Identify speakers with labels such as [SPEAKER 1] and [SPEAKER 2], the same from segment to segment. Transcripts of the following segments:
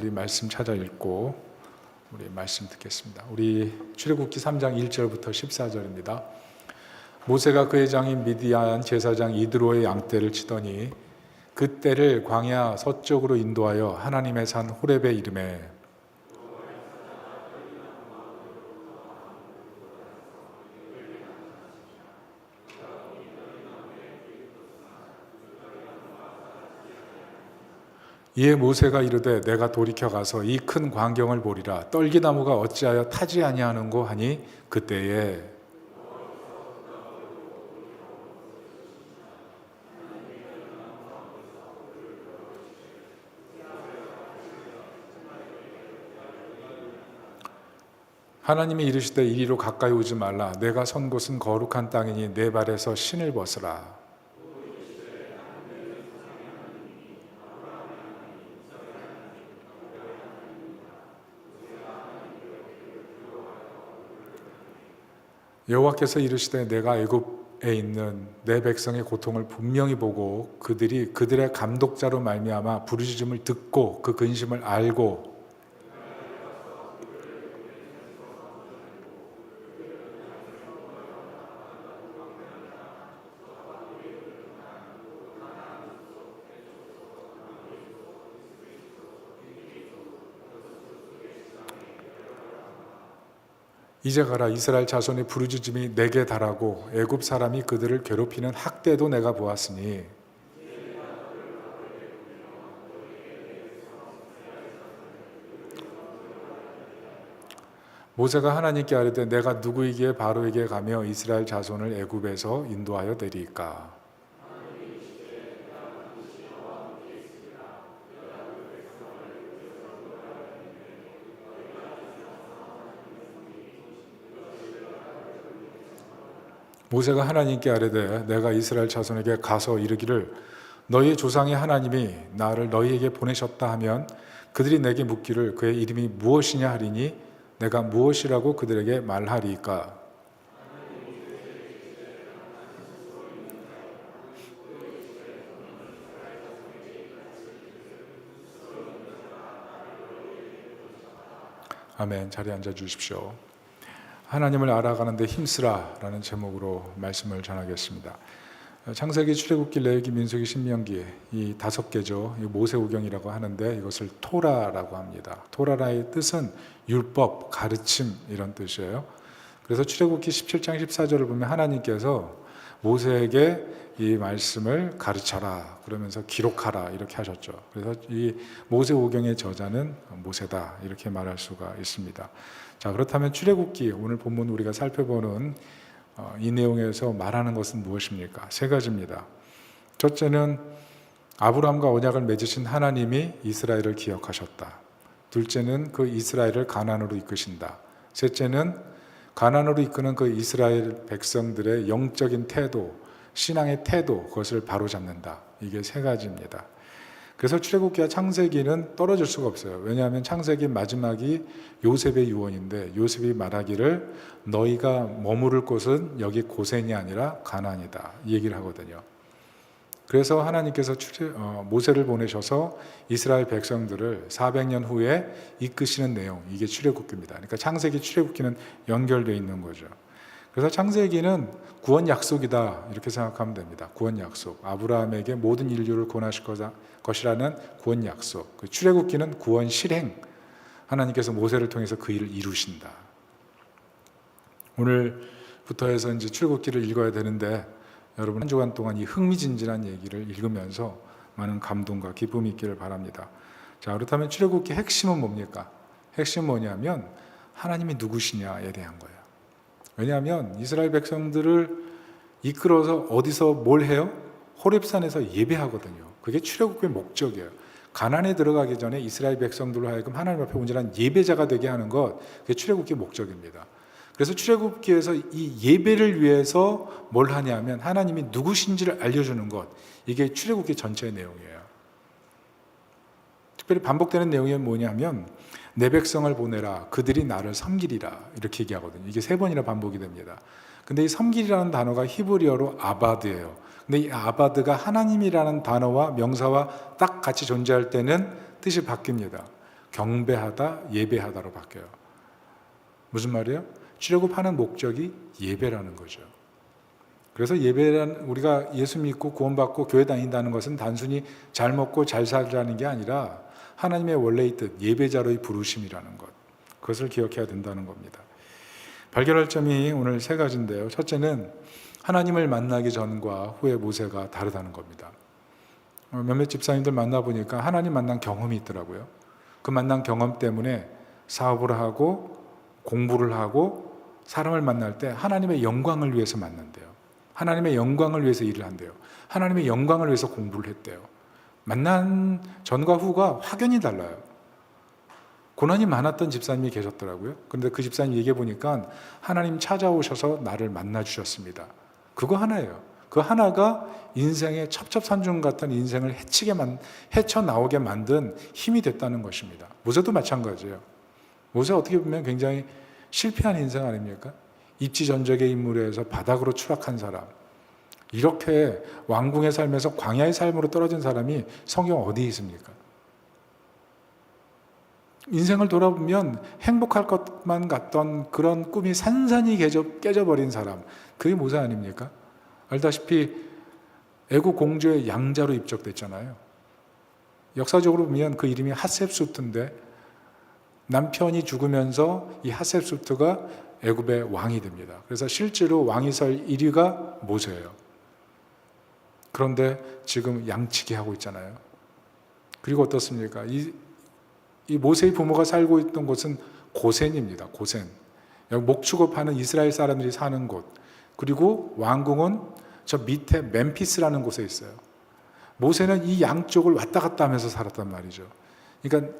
[SPEAKER 1] 우리 말씀 찾아 읽고 우리 말씀 듣겠습니다. 우리 출애굽기 3장 1절부터 14절입니다. 모세가 그의 장인 미디안 제사장 이드로의 양떼를 치더니 그 떼를 광야 서쪽으로 인도하여 하나님의 산 호렙에 이르매 이에 모세가 이르되 내가 돌이켜 가서 이 큰 광경을 보리라. 떨기나무가 어찌하여 타지 아니하는고 하니 그때에 하나님이 이르시되 이리로 가까이 오지 말라. 내가 선 곳은 거룩한 땅이니 내 발에서 신을 벗으라. 여호와께서 이르시되 내가 애굽에 있는 내 백성의 고통을 분명히 보고 그들이 그들의 감독자로 말미암아 부르짖음을 듣고 그 근심을 알고 이제 가라. 이스라엘 자손의 부르짖음이 내게 달하고 애굽 사람이 그들을 괴롭히는 학대도 내가 보았으니 모세가 하나님께 아뢰되 내가 누구이기에 바로에게 가며 이스라엘 자손을 애굽에서 인도하여 내리까. 모세가 하나님께 아뢰되 내가 이스라엘 자손에게 가서 이르기를 너희 조상의 하나님이 나를 너희에게 보내셨다 하면 그들이 내게 묻기를 그의 이름이 무엇이냐 하리니 내가 무엇이라고 그들에게 말하리이까. 아멘. 자리에 앉아 주십시오. 하나님을 알아가는데 힘쓰라 라는 제목으로 말씀을 전하겠습니다. 창세기, 출애굽기, 레위기, 민수기, 신명기 이 5개죠. 모세오경이라고 하는데 이것을 토라라고 합니다. 토라라의 뜻은 율법, 가르침 이런 뜻이에요. 그래서 출애굽기 17장 14절을 보면 하나님께서 모세에게 이 말씀을 가르쳐라 그러면서 기록하라 이렇게 하셨죠. 그래서 이 모세오경의 저자는 모세다 이렇게 말할 수가 있습니다. 자, 그렇다면 출애굽기 오늘 본문 우리가 살펴보는 이 내용에서 말하는 것은 무엇입니까? 3가지입니다. 첫째는 아브라함과 언약을 맺으신 하나님이 이스라엘을 기억하셨다. 둘째는 그 이스라엘을 가나안으로 이끄신다. 셋째는 가나안으로 이끄는 그 이스라엘 백성들의 영적인 태도, 신앙의 태도, 그것을 바로잡는다. 이게 3가지입니다. 그래서 출애굽기와 창세기는 떨어질 수가 없어요. 왜냐하면 창세기 마지막이 요셉의 유언인데 요셉이 말하기를 너희가 머무를 곳은 여기 고센이 아니라 가나안이다 이 얘기를 하거든요. 그래서 하나님께서 모세를 보내셔서 이스라엘 백성들을 400년 후에 이끄시는 내용, 이게 출애굽기입니다. 그러니까 창세기, 출애굽기는 연결되어 있는 거죠. 그래서 창세기는 구원 약속이다 이렇게 생각하면 됩니다. 구원 약속, 아브라함에게 모든 인류를 구원하실 것이라는 구원 약속. 출애굽기는 구원 실행, 하나님께서 모세를 통해서 그 일을 이루신다. 오늘부터 해서 이제 출애굽기를 읽어야 되는데 여러분 한 주간 동안 이 흥미진진한 얘기를 읽으면서 많은 감동과 기쁨이 있기를 바랍니다. 자, 그렇다면 출애굽기 핵심은 뭡니까? 핵심은 뭐냐면 하나님이 누구시냐에 대한 거예요. 왜냐하면 이스라엘 백성들을 이끌어서 어디서 뭘 해요? 호렙산에서 예배하거든요. 그게 출애굽기의 목적이에요. 가나안에 들어가기 전에 이스라엘 백성들로 하여금 하나님 앞에 온전한 예배자가 되게 하는 것, 그게 출애굽기의 목적입니다. 그래서 출애굽기에서 이 예배를 위해서 뭘 하냐면 하나님이 누구신지를 알려주는 것, 이게 출애굽기 전체의 내용이에요. 특별히 반복되는 내용이 뭐냐면 내 백성을 보내라 그들이 나를 섬기리라 이렇게 얘기하거든요. 이게 3번이나 반복이 됩니다. 근데 이 섬기리라는 단어가 히브리어로 아바드예요. 근데 이 아바드가 하나님이라는 단어와 명사와 딱 같이 존재할 때는 뜻이 바뀝니다. 경배하다, 예배하다로 바뀌어요. 무슨 말이에요? 출애굽하는 목적이 예배라는 거죠. 그래서 예배란, 우리가 예수 믿고 구원받고 교회 다닌다는 것은 단순히 잘 먹고 잘 살자는 게 아니라 하나님의 원래의 뜻, 예배자로의 부르심이라는 것, 그것을 기억해야 된다는 겁니다. 발견할 점이 오늘 세 가지인데요. 첫째는 하나님을 만나기 전과 후의 모세가 다르다는 겁니다. 몇몇 집사님들 만나보니까 하나님 만난 경험이 있더라고요. 그 만난 경험 때문에 사업을 하고 공부를 하고 사람을 만날 때 하나님의 영광을 위해서 만난대요. 하나님의 영광을 위해서 일을 한대요. 하나님의 영광을 위해서 공부를 했대요. 만난 전과 후가 확연히 달라요. 고난이 많았던 집사님이 계셨더라고요. 그런데 그 집사님 얘기해 보니까 하나님 찾아오셔서 나를 만나 주셨습니다. 그거 하나예요. 그 하나가 인생의 첩첩산중 같은 인생을 헤쳐나오게 만든 힘이 됐다는 것입니다. 모세도 마찬가지예요. 모세 어떻게 보면 굉장히 실패한 인생 아닙니까? 입지전적의 인물에서 바닥으로 추락한 사람, 이렇게 왕궁의 삶에서 광야의 삶으로 떨어진 사람이 성경 어디에 있습니까? 인생을 돌아보면 행복할 것만 같던 그런 꿈이 산산이 깨져버린 사람, 그게 모세 아닙니까? 알다시피 애국 공주의 양자로 입적됐잖아요. 역사적으로 보면 그 이름이 핫셉수트인데 남편이 죽으면서 이 핫셉수트가 애굽의 왕이 됩니다. 그래서 실제로 왕이 설 1위가 모세예요. 그런데 지금 양치기 하고 있잖아요. 그리고 어떻습니까? 이 모세의 부모가 살고 있던 곳은 고센입니다. 고센. 여기 목축업하는 이스라엘 사람들이 사는 곳. 그리고 왕궁은 저 밑에 멤피스라는 곳에 있어요. 모세는 이 양쪽을 왔다 갔다 하면서 살았단 말이죠. 그러니까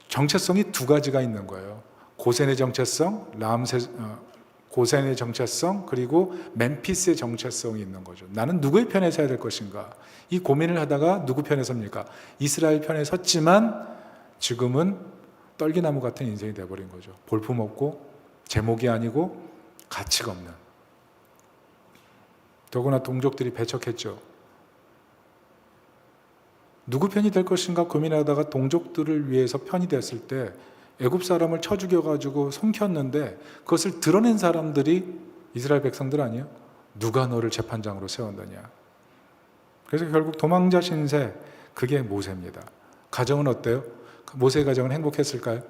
[SPEAKER 1] 정체성이 두 가지가 있는 거예요. 고센의 정체성, 고센의 정체성, 그리고 멤피스의 정체성이 있는 거죠. 나는 누구의 편에 서야 될 것인가? 이 고민을 하다가 누구 편에 섭니까? 이스라엘 편에 섰지만 지금은 떨기나무 같은 인생이 되어버린 거죠. 볼품없고 제목이 아니고 가치가 없는. 더구나 동족들이 배척했죠. 누구 편이 될 것인가 고민하다가 동족들을 위해서 편이 됐을 때 애굽 사람을 쳐 죽여가지고 손켰는데 그것을 드러낸 사람들이 이스라엘 백성들 아니에요? 누가 너를 재판장으로 세운다냐. 그래서 결국 도망자 신세, 그게 모세입니다. 가정은 어때요? 모세의 가정은 행복했을까요?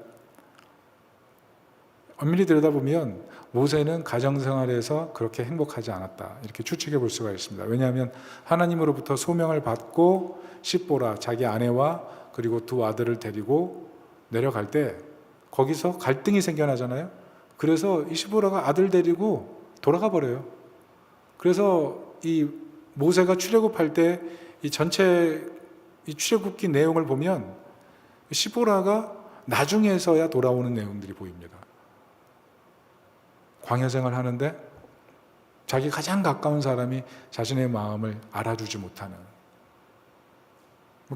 [SPEAKER 1] 엄밀히 들여다보면 모세는 가정생활에서 그렇게 행복하지 않았다, 이렇게 추측해 볼 수가 있습니다. 왜냐하면 하나님으로부터 소명을 받고 십보라 자기 아내와 그리고 두 아들을 데리고 내려갈 때 거기서 갈등이 생겨나잖아요. 그래서 이 십보라가 아들 데리고 돌아가 버려요. 그래서 이 모세가 출애굽할 때 이 전체 이 출애굽기 내용을 보면 십보라가 나중에서야 돌아오는 내용들이 보입니다. 광야 생활 하는데 자기 가장 가까운 사람이 자신의 마음을 알아주지 못하는,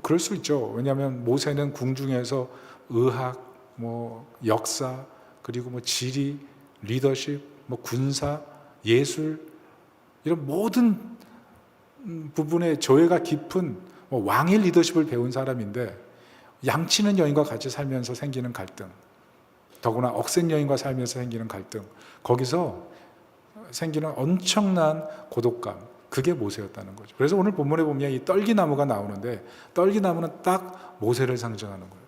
[SPEAKER 1] 그럴 수 있죠. 왜냐하면 모세는 궁중에서 의학, 역사, 그리고 지리, 리더십, 군사, 예술, 이런 모든 부분에 조예가 깊은 왕의 리더십을 배운 사람인데 양치는 여인과 같이 살면서 생기는 갈등, 더구나 억센 여인과 살면서 생기는 갈등, 거기서 생기는 엄청난 고독감, 그게 모세였다는 거죠. 그래서 오늘 본문에 보면 이 떨기나무가 나오는데 떨기나무는 딱 모세를 상징하는 거예요.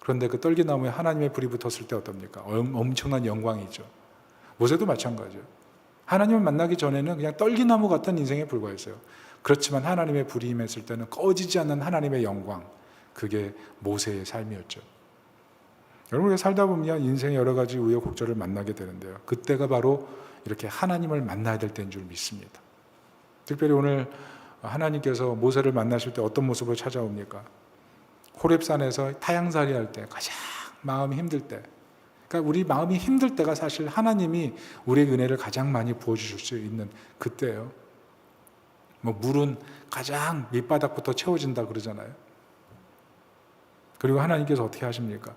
[SPEAKER 1] 그런데 그 떨기나무에 하나님의 불이 붙었을 때 어떻습니까? 엄청난 영광이죠. 모세도 마찬가지예요. 하나님을 만나기 전에는 그냥 떨기나무 같은 인생에 불과했어요. 그렇지만 하나님의 불이 임했을 때는 꺼지지 않는 하나님의 영광, 그게 모세의 삶이었죠. 여러분, 살다 보면 인생의 여러 가지 우여곡절을 만나게 되는데요. 그때가 바로 이렇게 하나님을 만나야 될 때인 줄 믿습니다. 특별히 오늘 하나님께서 모세를 만나실 때 어떤 모습으로 찾아옵니까? 호렙산에서 타향살이 할 때, 가장 마음이 힘들 때, 그러니까 우리 마음이 힘들 때가 사실 하나님이 우리의 은혜를 가장 많이 부어주실 수 있는 그때예요. 물은 가장 밑바닥부터 채워진다 그러잖아요. 그리고 하나님께서 어떻게 하십니까?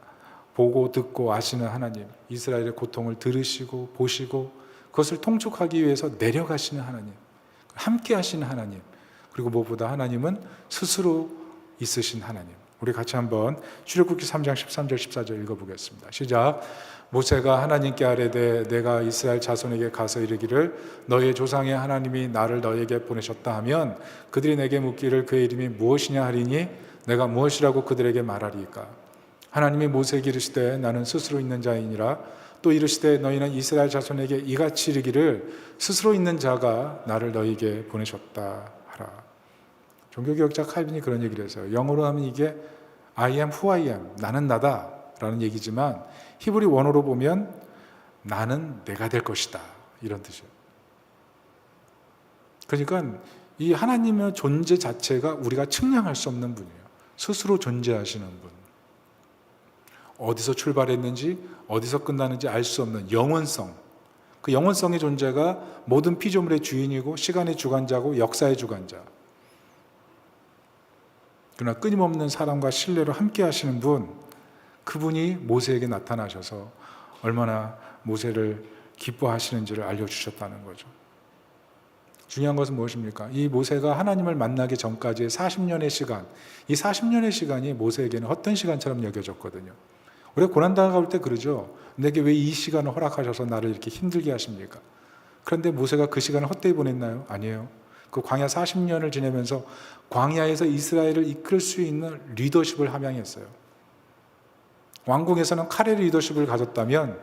[SPEAKER 1] 보고 듣고 아시는 하나님, 이스라엘의 고통을 들으시고 보시고 그것을 통촉하기 위해서 내려가시는 하나님, 함께 하시는 하나님, 그리고 무엇보다 하나님은 스스로 있으신 하나님. 우리 같이 한번 출애굽기 3장 13절 14절 읽어보겠습니다. 시작. 모세가 하나님께 아뢰되 내가 이스라엘 자손에게 가서 이르기를 너의 조상의 하나님이 나를 너에게 보내셨다 하면 그들이 내게 묻기를 그의 이름이 무엇이냐 하리니 내가 무엇이라고 그들에게 말하리이까. 하나님이 모세에게 이르시되 나는 스스로 있는 자이니라. 또 이르시되 너희는 이스라엘 자손에게 이같이 이르기를 스스로 있는 자가 나를 너희에게 보내셨다 하라. 종교개혁자 칼빈이 그런 얘기를 했어요. 영어로 하면 이게 I am who I am, 나는 나다 라는 얘기지만 히브리 원어로 보면 나는 내가 될 것이다 이런 뜻이에요. 그러니까 이 하나님의 존재 자체가 우리가 측량할 수 없는 분이에요. 스스로 존재하시는 분. 어디서 출발했는지 어디서 끝나는지 알 수 없는 영원성. 그 영원성의 존재가 모든 피조물의 주인이고 시간의 주관자고 역사의 주관자. 그러나 끊임없는 사랑과 신뢰로 함께 하시는 분, 그분이 모세에게 나타나셔서 얼마나 모세를 기뻐하시는지를 알려주셨다는 거죠. 중요한 것은 무엇입니까? 이 모세가 하나님을 만나기 전까지의 40년의 시간, 이 40년의 시간이 모세에게는 헛된 시간처럼 여겨졌거든요. 우리가 고난당할 때 그러죠. 내게 왜 이 시간을 허락하셔서 나를 이렇게 힘들게 하십니까? 그런데 모세가 그 시간을 헛되이 보냈나요? 아니에요. 그 광야 40년을 지내면서 광야에서 이스라엘을 이끌 수 있는 리더십을 함양했어요. 왕궁에서는 칼의 리더십을 가졌다면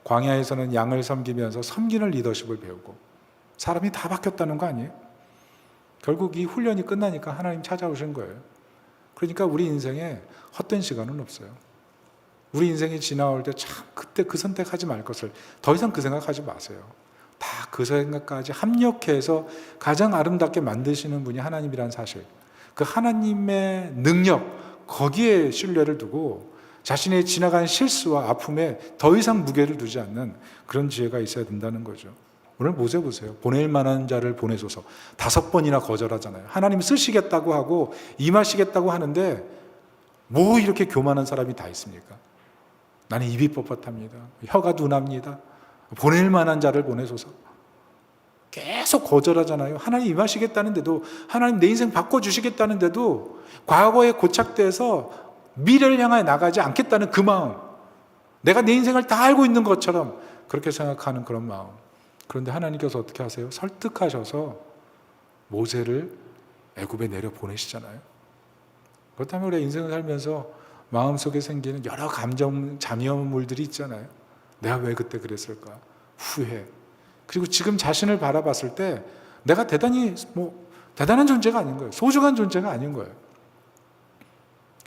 [SPEAKER 1] 광야에서는 양을 섬기면서 섬기는 리더십을 배우고 사람이 다 바뀌었다는 거 아니에요? 결국 이 훈련이 끝나니까 하나님 찾아오신 거예요. 그러니까 우리 인생에 헛된 시간은 없어요. 우리 인생이 지나올 때 참 그때 그 선택하지 말 것을 더 이상 그 생각하지 마세요. 다 그 생각까지 합력해서 가장 아름답게 만드시는 분이 하나님이란 사실, 그 하나님의 능력 거기에 신뢰를 두고 자신의 지나간 실수와 아픔에 더 이상 무게를 두지 않는 그런 지혜가 있어야 된다는 거죠. 오늘 모세 보세요. 보낼 만한 자를 보내소서 5번이나 거절하잖아요. 하나님 쓰시겠다고 하고 임하시겠다고 하는데 뭐 이렇게 교만한 사람이 다 있습니까? 나는 입이 뻣뻣합니다. 혀가 둔합니다. 보낼 만한 자를 보내소서. 계속 거절하잖아요. 하나님 임하시겠다는데도, 하나님 내 인생 바꿔주시겠다는데도 과거에 고착돼서 미래를 향해 나가지 않겠다는 그 마음, 내가 내 인생을 다 알고 있는 것처럼 그렇게 생각하는 그런 마음. 그런데 하나님께서 어떻게 하세요? 설득하셔서 모세를 애굽에 내려 보내시잖아요. 그렇다면 우리 인생을 살면서 마음속에 생기는 여러 감정, 잠여물들이 있잖아요. 내가 왜 그때 그랬을까? 후회. 그리고 지금 자신을 바라봤을 때 내가 대단한 존재가 아닌 거예요. 소중한 존재가 아닌 거예요.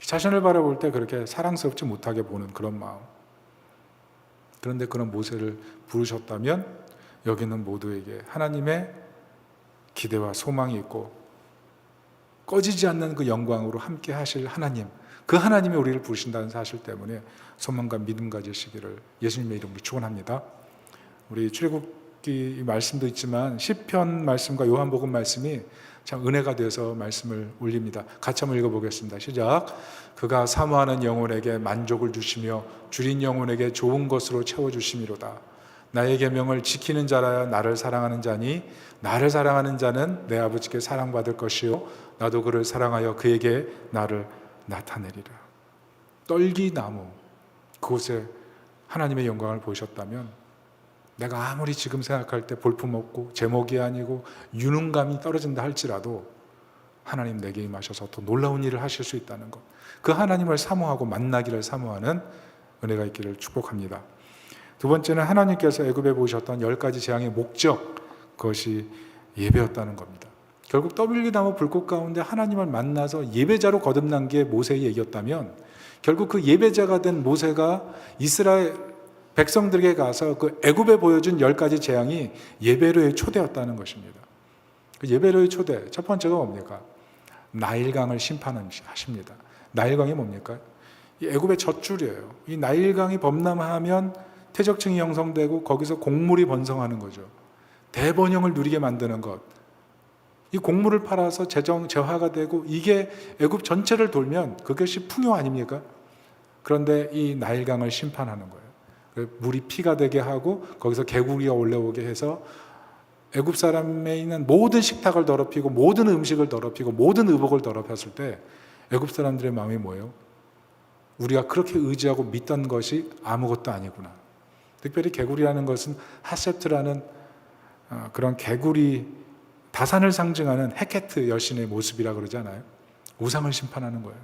[SPEAKER 1] 자신을 바라볼 때 그렇게 사랑스럽지 못하게 보는 그런 마음. 그런데 그런 모세를 부르셨다면 여기는 모두에게 하나님의 기대와 소망이 있고 꺼지지 않는 그 영광으로 함께 하실 하나님, 그 하나님이 우리를 부르신다는 사실 때문에 소망과 믿음 가지시기를 예수님의 이름으로 축원합니다. 우리 출애굽기 말씀도 있지만 시편 말씀과 요한복음 말씀이 참 은혜가 되어서 말씀을 올립니다. 같이 한번 읽어보겠습니다. 시작. 그가 사모하는 영혼에게 만족을 주시며 줄인 영혼에게 좋은 것으로 채워주심이로다. 나의 계명을 지키는 자라야 나를 사랑하는 자니 나를 사랑하는 자는 내 아버지께 사랑받을 것이요 나도 그를 사랑하여 그에게 나를 나타내리라. 떨기나무 그곳에 하나님의 영광을 보셨다면 내가 아무리 지금 생각할 때 볼품없고 제목이 아니고 유능감이 떨어진다 할지라도 하나님 내게 임하셔서 더 놀라운 일을 하실 수 있다는 것, 그 하나님을 사모하고 만나기를 사모하는 은혜가 있기를 축복합니다. 두 번째는 하나님께서 애굽에 보이셨던 10가지 재앙의 목적, 그것이 예배였다는 겁니다. 결국 떠밀리나무 불꽃 가운데 하나님을 만나서 예배자로 거듭난 게 모세의 얘기였다면 결국 그 예배자가 된 모세가 이스라엘 백성들에게 가서 그 애굽에 보여준 10가지 재앙이 예배로의 초대였다는 것입니다. 그 예배로의 초대, 첫 번째가 뭡니까? 나일강을 심판하십니다. 나일강이 뭡니까? 이 애굽의 젖줄이에요. 이 나일강이 범람하면 퇴적층이 형성되고 거기서 곡물이 번성하는 거죠. 대번영을 누리게 만드는 것. 이 곡물을 팔아서 재화가 되고 이게 애굽 전체를 돌면 그것이 풍요 아닙니까? 그런데 이 나일강을 심판하는 거예요. 물이 피가 되게 하고 거기서 개구리가 올라오게 해서 애굽 사람에 있는 모든 식탁을 더럽히고 모든 음식을 더럽히고 모든 의복을 더럽혔을 때 애굽 사람들의 마음이 뭐예요? 우리가 그렇게 의지하고 믿던 것이 아무것도 아니구나. 특별히 개구리라는 것은 하셉트라는 그런 개구리 다산을 상징하는 헤케트 여신의 모습이라 그러잖아요. 우상을 심판하는 거예요.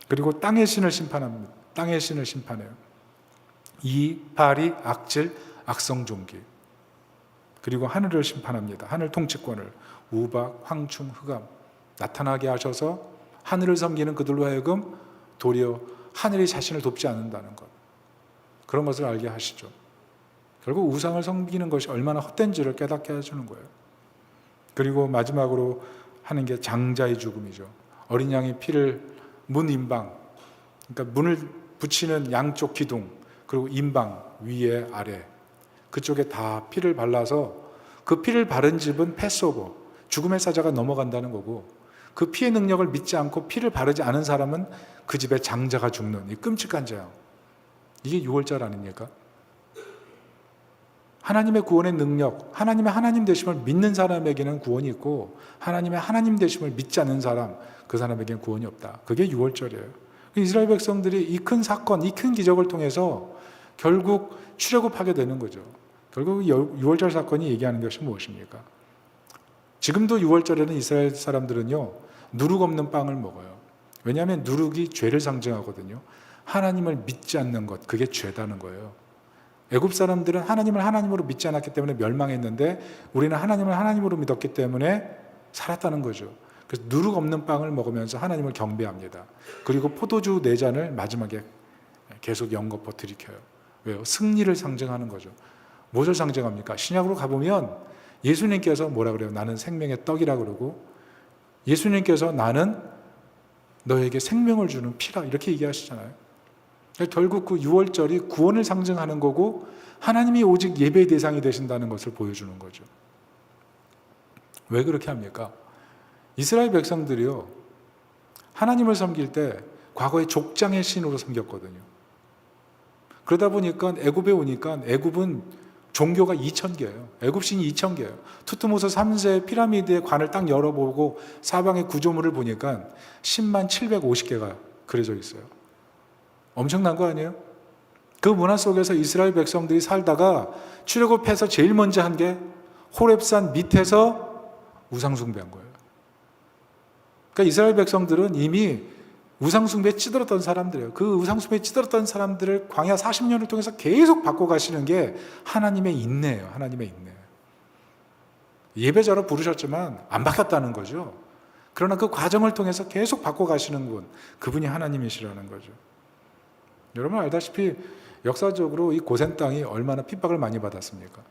[SPEAKER 1] 그리고 땅의 신을 심판합니다. 땅의 신을 심판해요. 이 발이 악질, 악성종기. 그리고 하늘을 심판합니다. 하늘 통치권을 우박, 황충, 흑암 나타나게 하셔서 하늘을 섬기는 그들로 하여금 도리어 하늘이 자신을 돕지 않는다는 것, 그런 것을 알게 하시죠. 결국 우상을 섬기는 것이 얼마나 헛된지를 깨닫게 해주는 거예요. 그리고 마지막으로 하는 게 장자의 죽음이죠. 어린 양의 피를 문 임방, 그러니까 문을 붙이는 양쪽 기둥, 그리고 임방 위에 아래 그쪽에 다 피를 발라서 그 피를 바른 집은 패스오버, 죽음의 사자가 넘어간다는 거고, 그 피의 능력을 믿지 않고 피를 바르지 않은 사람은 그 집에 장자가 죽는 이 끔찍한 재앙. 이게 6월절 아닙니까? 하나님의 구원의 능력, 하나님의 하나님 되심을 믿는 사람에게는 구원이 있고, 하나님의 하나님 되심을 믿지 않는 사람, 그 사람에게는 구원이 없다. 그게 6월절이에요. 이스라엘 백성들이 이 큰 사건, 이 큰 기적을 통해서 결국 출애굽하게 되는 거죠. 결국 6월절 사건이 얘기하는 것이 무엇입니까? 지금도 6월절에는 이스라엘 사람들은요, 누룩 없는 빵을 먹어요. 왜냐하면 누룩이 죄를 상징하거든요. 하나님을 믿지 않는 것, 그게 죄다는 거예요. 애굽 사람들은 하나님을 하나님으로 믿지 않았기 때문에 멸망했는데, 우리는 하나님을 하나님으로 믿었기 때문에 살았다는 거죠. 그래서 누룩 없는 빵을 먹으면서 하나님을 경배합니다. 그리고 포도주 4잔을 마지막에 계속 연거푸 들이켜요. 왜요? 승리를 상징하는 거죠. 무엇을 상징합니까? 신약으로 가보면 예수님께서 뭐라 그래요? 나는 생명의 떡이라 그러고, 예수님께서 나는 너에게 생명을 주는 피라, 이렇게 얘기하시잖아요. 결국 그 6월절이 구원을 상징하는 거고, 하나님이 오직 예배의 대상이 되신다는 것을 보여주는 거죠. 왜 그렇게 합니까? 이스라엘 백성들이요, 하나님을 섬길 때 과거에 족장의 신으로 섬겼거든요. 그러다 보니까 애굽에 오니까 애굽은 종교가 2000개예요. 애굽신이 2000개예요. 투트모스 3세 피라미드의 관을 딱 열어보고 사방의 구조물을 보니까 10만 750개가 그려져 있어요. 엄청난 거 아니에요? 그 문화 속에서 이스라엘 백성들이 살다가 출애굽해서 제일 먼저 한 게 호렙산 밑에서 우상 숭배한 거예요. 그러니까 이스라엘 백성들은 이미 우상숭배에 찌들었던 사람들이에요. 그 우상숭배에 찌들었던 사람들을 광야 40년을 통해서 계속 바꿔가시는 게 하나님의 인내예요. 하나님의 인내. 예배자로 부르셨지만 안 바뀌었다는 거죠. 그러나 그 과정을 통해서 계속 바꿔가시는 분, 그분이 하나님이시라는 거죠. 여러분 알다시피 역사적으로 이 고센 땅이 얼마나 핍박을 많이 받았습니까?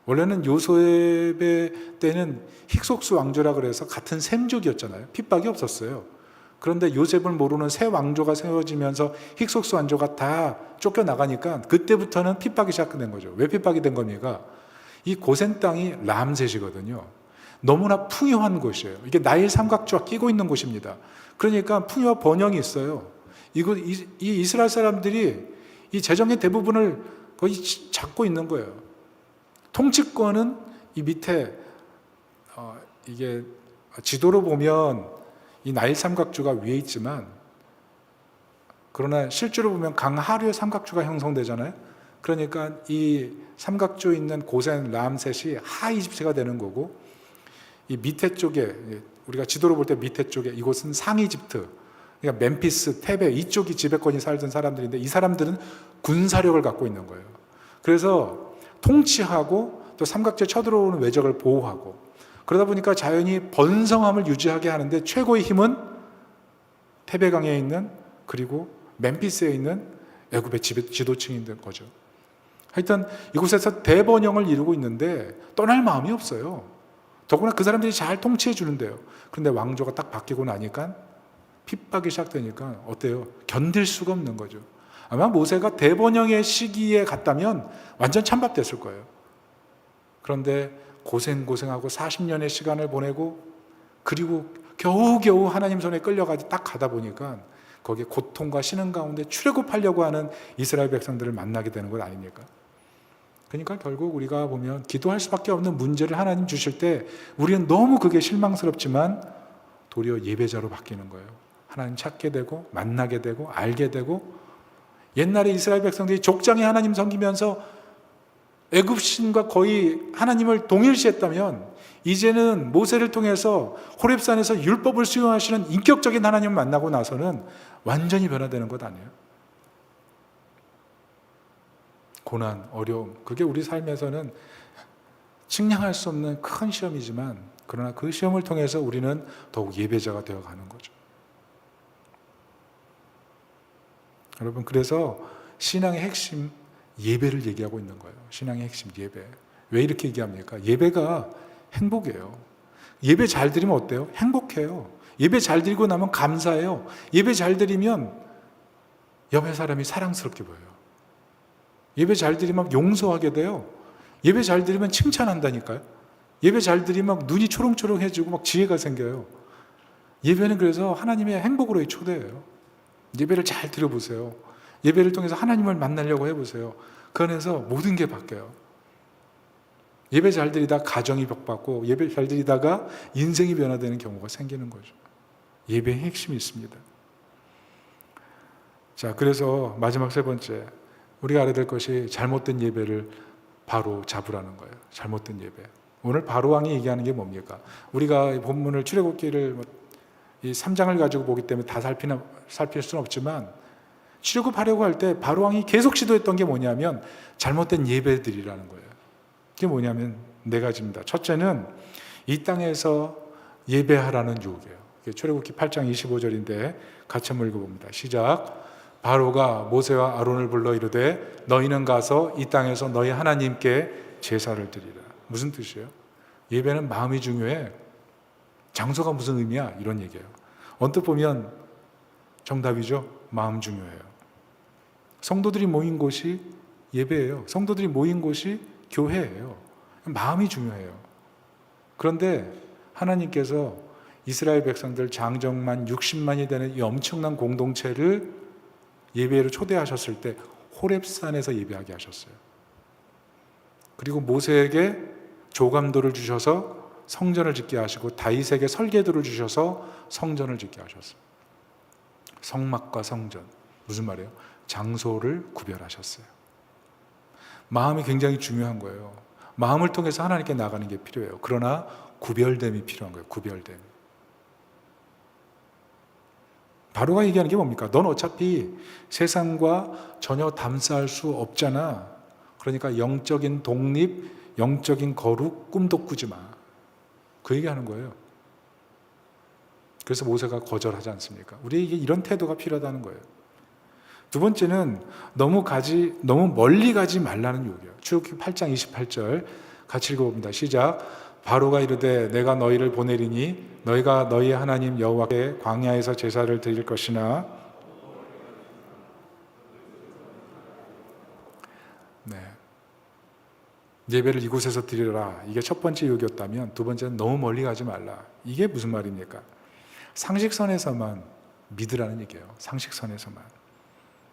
[SPEAKER 1] 원래는 요셉의 때는 힉속스 왕조라 그래서 같은 셈족이었잖아요. 핍박이 없었어요. 그런데 요셉을 모르는 새 왕조가 세워지면서 힉속스 왕조가 다 쫓겨나가니까 그때부터는 핍박이 시작된 거죠. 왜 핍박이 된 겁니까? 이 고센 땅이 람셋이거든요. 너무나 풍요한 곳이에요. 이게 나일 삼각주와 끼고 있는 곳입니다. 그러니까 풍요와 번영이 있어요. 이 이스라엘 사람들이 이 재정의 대부분을 거의 잡고 있는 거예요. 통치권은 이 밑에 이게 지도로 보면 이 나일 삼각주가 위에 있지만, 그러나 실제로 보면 강하류의 삼각주가 형성되잖아요. 그러니까 이 삼각주 있는 고센 람셋이 하이집트가 되는 거고, 이 밑에 쪽에, 우리가 지도로 볼 때 밑에 쪽에 이곳은 상이집트, 그러니까 멤피스, 테베 이쪽이 지배권이 살던 사람들인데, 이 사람들은 군사력을 갖고 있는 거예요. 그래서 통치하고 또 삼각지에 쳐들어오는 외적을 보호하고, 그러다 보니까 자연히 번성함을 유지하게 하는데 최고의 힘은 테베강에 있는, 그리고 멤피스에 있는 애굽의 지도층인 거죠. 하여튼 이곳에서 대번영을 이루고 있는데 떠날 마음이 없어요. 더구나 그 사람들이 잘 통치해 주는데요. 그런데 왕조가 딱 바뀌고 나니까 핍박이 시작되니까 어때요? 견딜 수가 없는 거죠. 아마 모세가 대번영의 시기에 갔다면 완전 찬밥됐을 거예요. 그런데 고생하고 40년의 시간을 보내고, 그리고 겨우겨우 하나님 손에 끌려가지 딱 가다 보니까 거기에 고통과 신음 가운데 출애굽하려고 하는 이스라엘 백성들을 만나게 되는 것 아닙니까? 그러니까 결국 우리가 보면 기도할 수밖에 없는 문제를 하나님 주실 때 우리는 너무 그게 실망스럽지만 도리어 예배자로 바뀌는 거예요. 하나님 찾게 되고 만나게 되고 알게 되고, 옛날에 이스라엘 백성들이 족장에 하나님 섬기면서 애굽 신과 거의 하나님을 동일시했다면, 이제는 모세를 통해서 호렙산에서 율법을 수용하시는 인격적인 하나님을 만나고 나서는 완전히 변화되는 것 아니에요? 고난, 어려움, 그게 우리 삶에서는 측량할 수 없는 큰 시험이지만, 그러나 그 시험을 통해서 우리는 더욱 예배자가 되어가는 거죠. 여러분, 그래서 신앙의 핵심 예배를 얘기하고 있는 거예요. 신앙의 핵심 예배. 왜 이렇게 얘기합니까? 예배가 행복이에요. 예배 잘 드리면 어때요? 행복해요. 예배 잘 드리고 나면 감사해요. 예배 잘 드리면 옆에 사람이 사랑스럽게 보여요. 예배 잘 드리면 용서하게 돼요. 예배 잘 드리면 칭찬한다니까요. 예배 잘 드리면 막 눈이 초롱초롱해지고 막 지혜가 생겨요. 예배는 그래서 하나님의 행복으로의 초대예요. 예배를 잘 드려보세요. 예배를 통해서 하나님을 만나려고 해보세요. 그 안에서 모든 게 바뀌어요. 예배 잘 드리다 가정이 벽받고, 예배 잘 드리다가 인생이 변화되는 경우가 생기는 거죠. 예배의 핵심이 있습니다. 자, 그래서 마지막 세 번째, 우리가 알아야 될 것이 잘못된 예배를 바로 잡으라는 거예요. 잘못된 예배. 오늘 바로왕이 얘기하는 게 뭡니까? 우리가 본문을 출애굽기를 이 3장을 가지고 보기 때문에 다 살필 수는 없지만, 출애굽하려고 할 때 바로왕이 계속 시도했던 게 뭐냐면 잘못된 예배들이라는 거예요. 그게 뭐냐면 네 가지입니다. 첫째는 이 땅에서 예배하라는 유혹이에요. 출애굽기 8장 25절인데 같이 한번 읽어봅니다. 시작. 바로가 모세와 아론을 불러 이르되 너희는 가서 이 땅에서 너희 하나님께 제사를 드리라. 무슨 뜻이에요? 예배는 마음이 중요해. 장소가 무슨 의미야? 이런 얘기예요. 언뜻 보면 정답이죠. 마음 중요해요. 성도들이 모인 곳이 예배예요. 성도들이 모인 곳이 교회예요. 마음이 중요해요. 그런데 하나님께서 이스라엘 백성들 장정만 60만이 되는 이 엄청난 공동체를 예배로 초대하셨을 때 호렙산에서 예배하게 하셨어요. 그리고 모세에게 조감도를 주셔서 성전을 짓게 하시고, 다윗에게 설계도를 주셔서 성전을 짓게 하셨어요. 성막과 성전, 무슨 말이에요? 장소를 구별하셨어요. 마음이 굉장히 중요한 거예요. 마음을 통해서 하나님께 나가는 게 필요해요. 그러나 구별됨이 필요한 거예요. 구별됨. 바로가 얘기하는 게 뭡니까? 넌 어차피 세상과 전혀 담사할 수 없잖아. 그러니까 영적인 독립, 영적인 거룩, 꿈도 꾸지 마. 그 얘기하는 거예요. 그래서 모세가 거절하지 않습니까? 우리에게 이런 태도가 필요하다는 거예요. 두 번째는 너무 멀리 가지 말라는 요구예요. 출애굽기 8장 28절 같이 읽어봅니다. 시작. 바로가 이르되 내가 너희를 보내리니 너희가 너희 하나님 여호와께 광야에서 제사를 드릴 것이나. 네. 예배를 이곳에서 드리라. 이게 첫 번째 요구였다면, 두 번째는 너무 멀리 가지 말라. 이게 무슨 말입니까? 상식선에서만 믿으라는 얘기예요. 상식선에서만.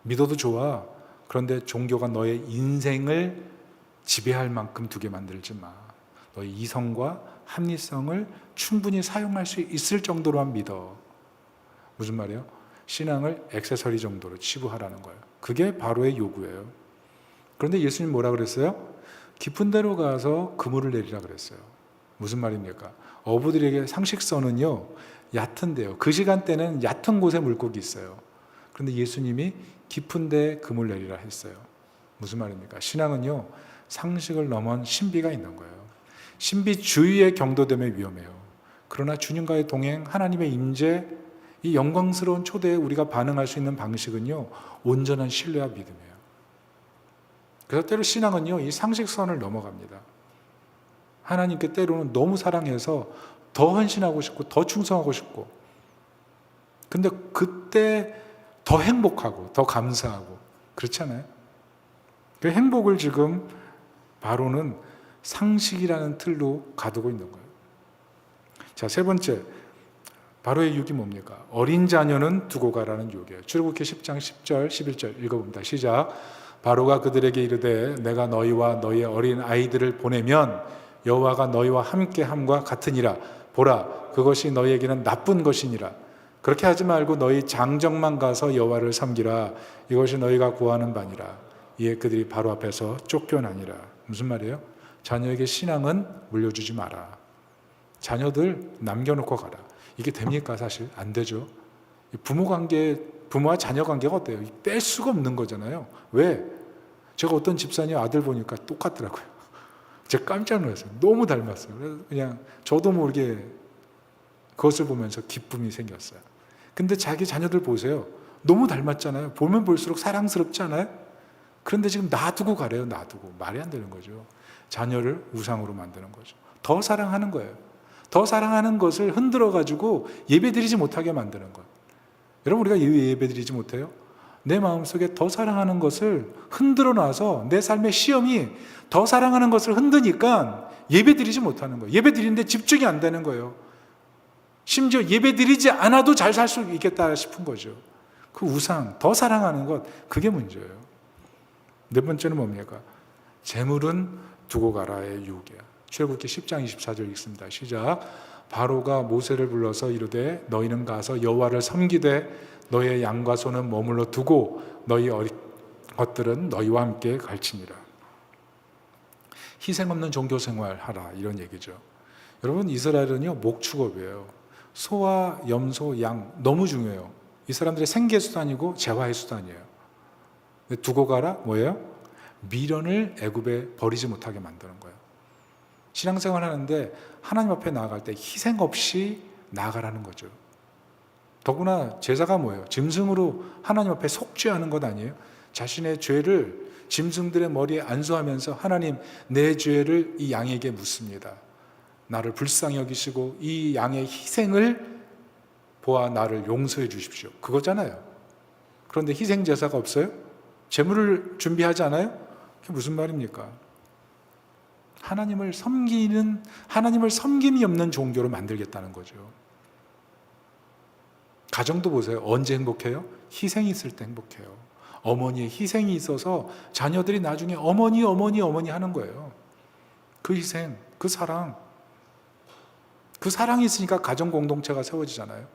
[SPEAKER 1] 믿어도 좋아. 그런데 종교가 너의 인생을 지배할 만큼 두게 만들지 마. 너의 이성과 합리성을 충분히 사용할 수 있을 정도로만 믿어. 무슨 말이에요? 신앙을 액세서리 정도로 치부하라는 거예요. 그게 바로의 요구예요. 그런데 예수님 뭐라 그랬어요? 깊은 데로 가서 그물을 내리라 그랬어요. 무슨 말입니까? 어부들에게 상식선은요, 얕은데요. 그 시간대는 얕은 곳에 물고기 있어요. 그런데 예수님이 깊은 데 그물 내리라 했어요. 무슨 말입니까? 신앙은요, 상식을 넘은 신비가 있는 거예요. 신비주의에 경도되면 위험해요. 그러나 주님과의 동행, 하나님의 임재, 이 영광스러운 초대에 우리가 반응할 수 있는 방식은요, 온전한 신뢰와 믿음이에요. 그래서 때로 신앙은요, 이 상식선을 넘어갑니다. 하나님께 때로는 너무 사랑해서 더 헌신하고 싶고 더 충성하고 싶고, 근데 그때 더 행복하고 더 감사하고 그렇잖아요. 그 행복을 지금 바로는 상식이라는 틀로 가두고 있는 거예요. 자, 세 번째, 바로의 유혹이 뭡니까? 어린 자녀는 두고 가라는 유혹이에요. 출애굽기 10장 10절 11절 읽어봅니다. 시작. 바로가 그들에게 이르되 내가 너희와 너희의 어린 아이들을 보내면 여호와가 너희와 함께 함과 같으니라. 보라, 그것이 너희에게는 나쁜 것이니라. 그렇게 하지 말고 너희 장정만 가서 여호와를 섬기라. 이것이 너희가 구하는 바니라. 이에 그들이 바로 앞에서 쫓겨나니라. 무슨 말이에요? 자녀에게 신앙은 물려주지 마라. 자녀들 남겨놓고 가라. 이게 됩니까? 사실 안 되죠. 부모 관계, 부모와 자녀 관계가 어때요? 뺄 수가 없는 거잖아요. 왜? 제가 어떤 집사님 아들 보니까 똑같더라고요. 제가 깜짝 놀랐어요. 너무 닮았어요. 그래서 그냥 저도 모르게 그것을 보면서 기쁨이 생겼어요. 근데 자기 자녀들 보세요. 너무 닮았잖아요. 보면 볼수록 사랑스럽지 않아요? 그런데 지금 놔두고 가래요. 놔두고. 말이 안 되는 거죠. 자녀를 우상으로 만드는 거죠. 더 사랑하는 거예요. 더 사랑하는 것을 흔들어가지고 예배드리지 못하게 만드는 것. 여러분, 우리가 왜 예배드리지 못해요? 내 마음속에 더 사랑하는 것을 흔들어 놔서 내 삶의 시험이 더 사랑하는 것을 흔드니까 예배드리지 못하는 거예요. 예배드리는데 집중이 안 되는 거예요. 심지어 예배드리지 않아도 잘 살 수 있겠다 싶은 거죠. 그 우상, 더 사랑하는 것, 그게 문제예요. 네 번째는 뭡니까? 재물은 두고 가라의 유혹이야. 출애굽기 10장 24절 읽습니다. 시작. 바로가 모세를 불러서 이르되 너희는 가서 여호와를 섬기되 너희의 양과 소는 머물러 두고 너희 것들은 너희와 함께 갈지니라. 희생 없는 종교 생활 하라, 이런 얘기죠. 여러분, 이스라엘은요 목축업이에요. 소와 염소, 양 너무 중요해요. 이 사람들의 생계 수단이고 재화의 수단이에요. 두고 가라 뭐예요? 미련을 애굽에 버리지 못하게 만드는 거예요. 신앙생활 하는데 하나님 앞에 나아갈 때 희생 없이 나아가라는 거죠. 더구나 제사가 뭐예요? 짐승으로 하나님 앞에 속죄하는 것 아니에요? 자신의 죄를 짐승들의 머리에 안수하면서 하나님, 내 죄를 이 양에게 묻습니다. 나를 불쌍히 여기시고 이 양의 희생을 보아 나를 용서해 주십시오. 그거잖아요. 그런데 희생 제사가 없어요? 제물을 준비하지 않아요? 그게 무슨 말입니까? 하나님을 섬김이 없는 종교로 만들겠다는 거죠. 가정도 보세요. 언제 행복해요? 희생이 있을 때 행복해요. 어머니의 희생이 있어서 자녀들이 나중에 어머니 하는 거예요. 그 희생, 그 사랑이 있으니까 가정 공동체가 세워지잖아요.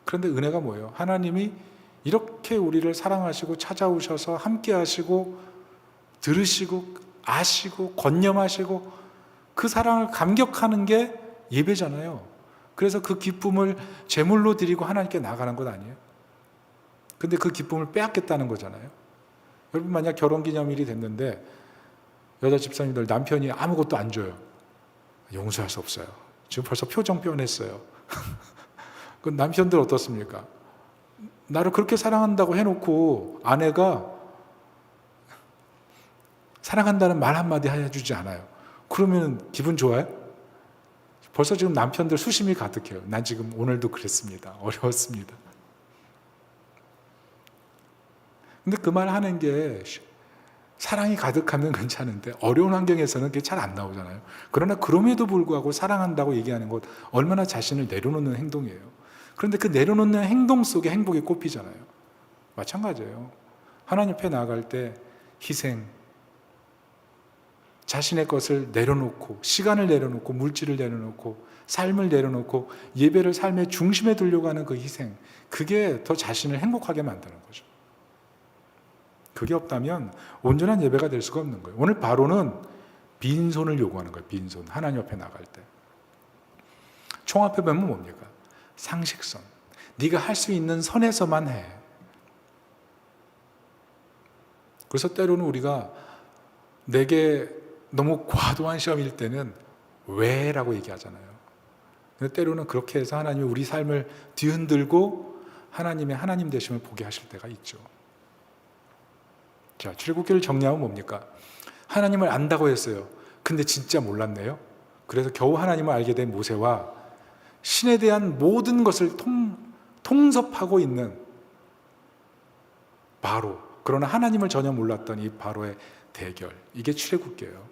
[SPEAKER 1] 그런데 은혜가 뭐예요? 하나님이 이렇게 우리를 사랑하시고 찾아오셔서 함께 하시고 들으시고 아시고 권념하시고 그 사랑을 감격하는 게 예배잖아요. 그래서 그 기쁨을 제물로 드리고 하나님께 나가는 것 아니에요? 근데 그 기쁨을 빼앗겠다는 거잖아요. 여러분, 만약 결혼기념일이 됐는데 여자 집사님들 남편이 아무것도 안 줘요. 용서할 수 없어요. 지금 벌써 표정 변했어요. 그 남편들 어떻습니까? 나를 그렇게 사랑한다고 해놓고 아내가 사랑한다는 말 한마디 해주지 않아요. 그러면 기분 좋아요? 벌써 지금 남편들 수심이 가득해요. 난 지금 오늘도 그랬습니다. 어려웠습니다. 근데 그 말 하는 게 사랑이 가득하면 괜찮은데 어려운 환경에서는 그게 잘 안 나오잖아요. 그러나 그럼에도 불구하고 사랑한다고 얘기하는 것 얼마나 자신을 내려놓는 행동이에요. 그런데 그 내려놓는 행동 속에 행복이 꼽히잖아요. 마찬가지예요. 하나님 앞에 나아갈 때 희생, 자신의 것을 내려놓고 시간을 내려놓고 물질을 내려놓고 삶을 내려놓고 예배를 삶의 중심에 두려고 하는 그 희생, 그게 더 자신을 행복하게 만드는 거죠. 그게 없다면 온전한 예배가 될 수가 없는 거예요. 오늘 바로는 빈손을 요구하는 거예요. 빈손. 하나님 앞에 나갈 때. 총합해 보면 뭡니까? 상식선. 네가 할 수 있는 선에서만 해. 그래서 때로는 우리가 내게 너무 과도한 시험일 때는 왜? 라고 얘기하잖아요. 근데 때로는 그렇게 해서 하나님이 우리 삶을 뒤흔들고 하나님의 하나님 되심을 보게 하실 때가 있죠. 자, 출애굽기를 정리하면 뭡니까? 하나님을 안다고 했어요. 근데 진짜 몰랐네요. 그래서 겨우 하나님을 알게 된 모세와 신에 대한 모든 것을 통섭하고 있는 바로, 그러나 하나님을 전혀 몰랐던 이 바로의 대결, 이게 출애굽기예요.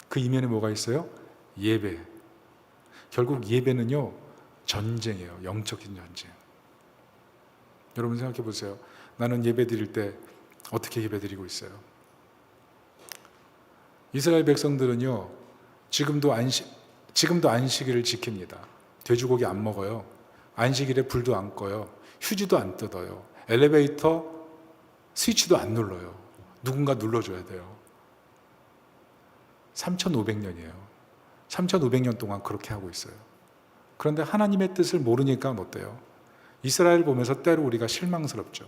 [SPEAKER 1] 그 이면에 뭐가 있어요? 예배. 결국 예배는요, 전쟁이에요. 영적인 전쟁. 여러분 생각해 보세요. 나는 예배 드릴 때 어떻게 예배 드리고 있어요? 이스라엘 백성들은요, 지금도 안식일을 지킵니다. 돼지고기 안 먹어요. 안식일에 불도 안 꺼요. 휴지도 안 뜯어요. 엘리베이터 스위치도 안 눌러요. 누군가 눌러줘야 돼요. 3,500년이에요. 3,500년 동안 그렇게 하고 있어요. 그런데 하나님의 뜻을 모르니까 어때요? 이스라엘 보면서 때로 우리가 실망스럽죠.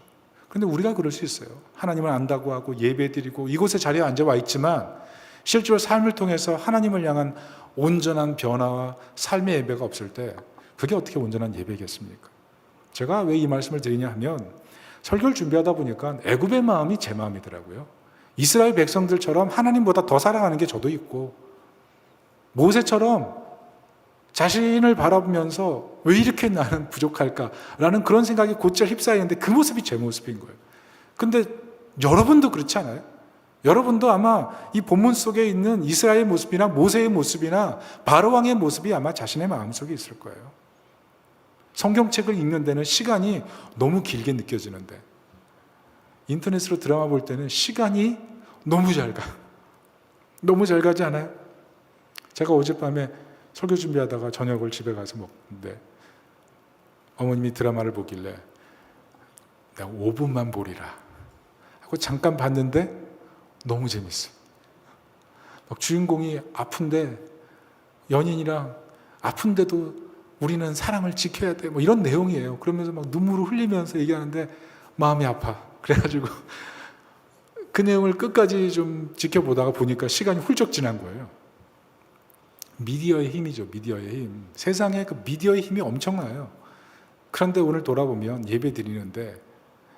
[SPEAKER 1] 그런데 우리가 그럴 수 있어요. 하나님을 안다고 하고 예배드리고 이곳에 자리에 앉아와 있지만 실제로 삶을 통해서 하나님을 향한 온전한 변화와 삶의 예배가 없을 때 그게 어떻게 온전한 예배겠습니까? 제가 왜 이 말씀을 드리냐 하면 설교를 준비하다 보니까 애굽의 마음이 제 마음이더라고요. 이스라엘 백성들처럼 하나님보다 더 사랑하는 게 저도 있고 모세처럼 자신을 바라보면서 왜 이렇게 나는 부족할까라는 그런 생각이 곧잘 휩싸이는데 그 모습이 제 모습인 거예요. 근데 여러분도 그렇지 않아요? 여러분도 아마 이 본문 속에 있는 이스라엘의 모습이나 모세의 모습이나 바로왕의 모습이 아마 자신의 마음속에 있을 거예요. 성경책을 읽는 데는 시간이 너무 길게 느껴지는데 인터넷으로 드라마 볼 때는 시간이 너무 잘 가. 너무 잘 가지 않아요? 제가 어젯밤에 설교 준비하다가 저녁을 집에 가서 먹는데 어머님이 드라마를 보길래 내가 5분만 보리라 하고 잠깐 봤는데 너무 재밌어요. 막 주인공이 아픈데 연인이랑 아픈데도 우리는 사랑을 지켜야 돼 뭐 이런 내용이에요. 그러면서 막 눈물을 흘리면서 얘기하는데 마음이 아파. 그래가지고 그 내용을 끝까지 좀 지켜보다가 보니까 시간이 훌쩍 지난 거예요. 미디어의 힘이죠. 미디어의 힘. 세상에 그 미디어의 힘이 엄청나요. 그런데 오늘 돌아보면 예배 드리는데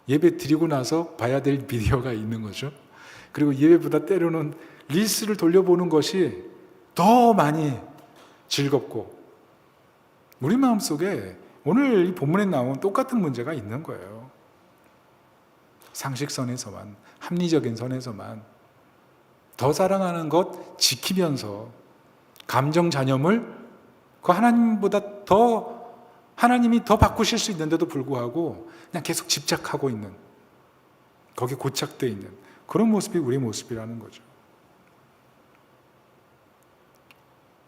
[SPEAKER 1] 예배 드리고 나서 봐야 될 미디어가 있는 거죠. 그리고 예배보다 때로는 릴스를 돌려보는 것이 더 많이 즐겁고 우리 마음속에 오늘 이 본문에 나온 똑같은 문제가 있는 거예요. 상식선에서만, 합리적인 선에서만 더 사랑하는 것 지키면서 감정 잔염을 그 하나님보다 더 하나님이 더 바꾸실 수 있는데도 불구하고 그냥 계속 집착하고 있는 거기에 고착되어 있는 그런 모습이 우리 모습이라는 거죠.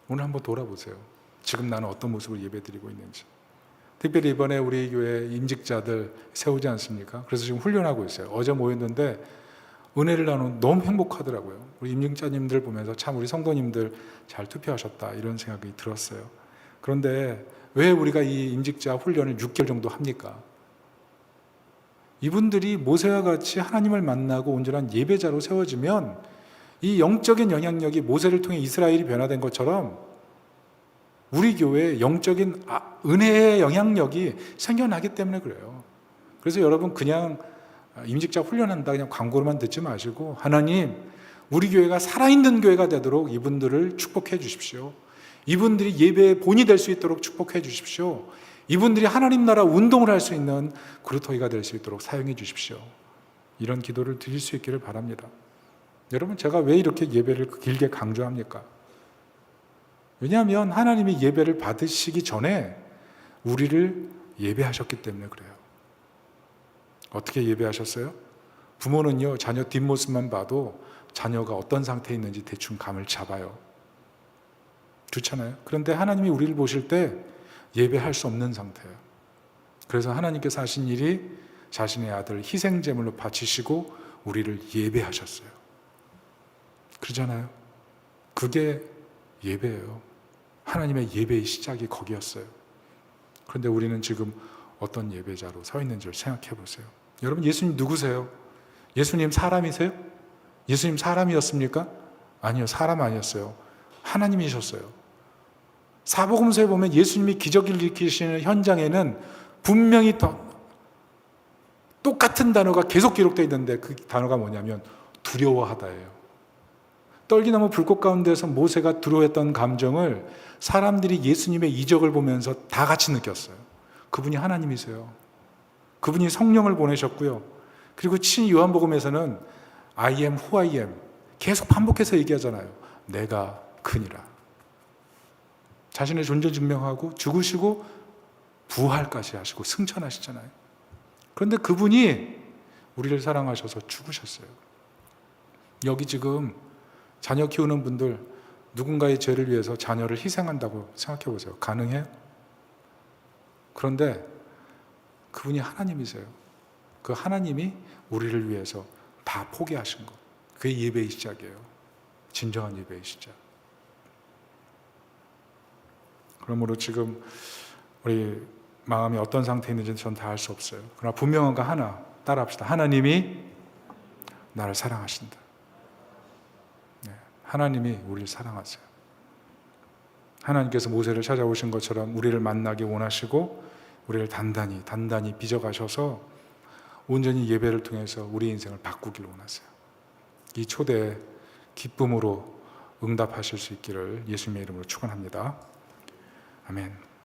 [SPEAKER 1] 오늘 한번 돌아보세요. 지금 나는 어떤 모습을 예배드리고 있는지. 특별히 이번에 우리 교회 임직자들 세우지 않습니까? 그래서 지금 훈련하고 있어요. 어제 모였는데 은혜를 나누면 너무 행복하더라고요. 우리 임직자님들 보면서 참 우리 성도님들 잘 투표하셨다 이런 생각이 들었어요. 그런데 왜 우리가 이 임직자 훈련을 6개월 정도 합니까? 이분들이 모세와 같이 하나님을 만나고 온전한 예배자로 세워지면 이 영적인 영향력이 모세를 통해 이스라엘이 변화된 것처럼 우리 교회의 영적인 은혜의 영향력이 생겨나기 때문에 그래요. 그래서 여러분 그냥 임직자 훈련한다 그냥 광고로만 듣지 마시고 하나님 우리 교회가 살아있는 교회가 되도록 이분들을 축복해 주십시오. 이분들이 예배의 본이 될 수 있도록 축복해 주십시오. 이분들이 하나님 나라 운동을 할 수 있는 그루터기가 될 수 있도록 사용해 주십시오. 이런 기도를 드릴 수 있기를 바랍니다. 여러분 제가 왜 이렇게 예배를 길게 강조합니까? 왜냐하면 하나님이 예배를 받으시기 전에 우리를 예배하셨기 때문에 그래요. 어떻게 예배하셨어요? 부모는요 자녀 뒷모습만 봐도 자녀가 어떤 상태에 있는지 대충 감을 잡아요. 좋잖아요. 그런데 하나님이 우리를 보실 때 예배할 수 없는 상태예요. 그래서 하나님께서 하신 일이 자신의 아들을 희생제물로 바치시고 우리를 예배하셨어요. 그러잖아요. 그게 예배예요. 하나님의 예배의 시작이 거기였어요. 그런데 우리는 지금 어떤 예배자로 서 있는지를 생각해 보세요. 여러분 예수님 누구세요? 예수님 사람이세요? 예수님 사람이었습니까? 아니요, 사람 아니었어요. 하나님이셨어요. 사복음서에 보면 예수님이 기적을 일으키시는 현장에는 분명히 똑같은 단어가 계속 기록되어 있는데 그 단어가 뭐냐면 두려워하다예요. 떨기나무 불꽃 가운데서 모세가 두려워했던 감정을 사람들이 예수님의 이적을 보면서 다 같이 느꼈어요. 그분이 하나님이세요. 그분이 성령을 보내셨고요. 그리고 친히 요한복음에서는 I am who I am 계속 반복해서 얘기하잖아요. 내가 그니라. 자신의 존재 증명하고 죽으시고 부활까지 하시고 승천하시잖아요. 그런데 그분이 우리를 사랑하셔서 죽으셨어요. 여기 지금 자녀 키우는 분들 누군가의 죄를 위해서 자녀를 희생한다고 생각해 보세요. 가능해요? 그런데 그분이 하나님이세요. 그 하나님이 우리를 위해서 다 포기하신 것. 그게 예배의 시작이에요. 진정한 예배의 시작. 그러므로 지금 우리 마음이 어떤 상태에 있는지는 전 다 알 수 없어요. 그러나 분명한 거 하나 따라합시다. 하나님이 나를 사랑하신다. 네, 하나님이 우리를 사랑하세요. 하나님께서 모세를 찾아오신 것처럼 우리를 만나기 원하시고 우리를 단단히 빚어가셔서 온전히 예배를 통해서 우리 인생을 바꾸기를 원하세요. 이 초대에 기쁨으로 응답하실 수 있기를 예수님의 이름으로 축원합니다. 아멘.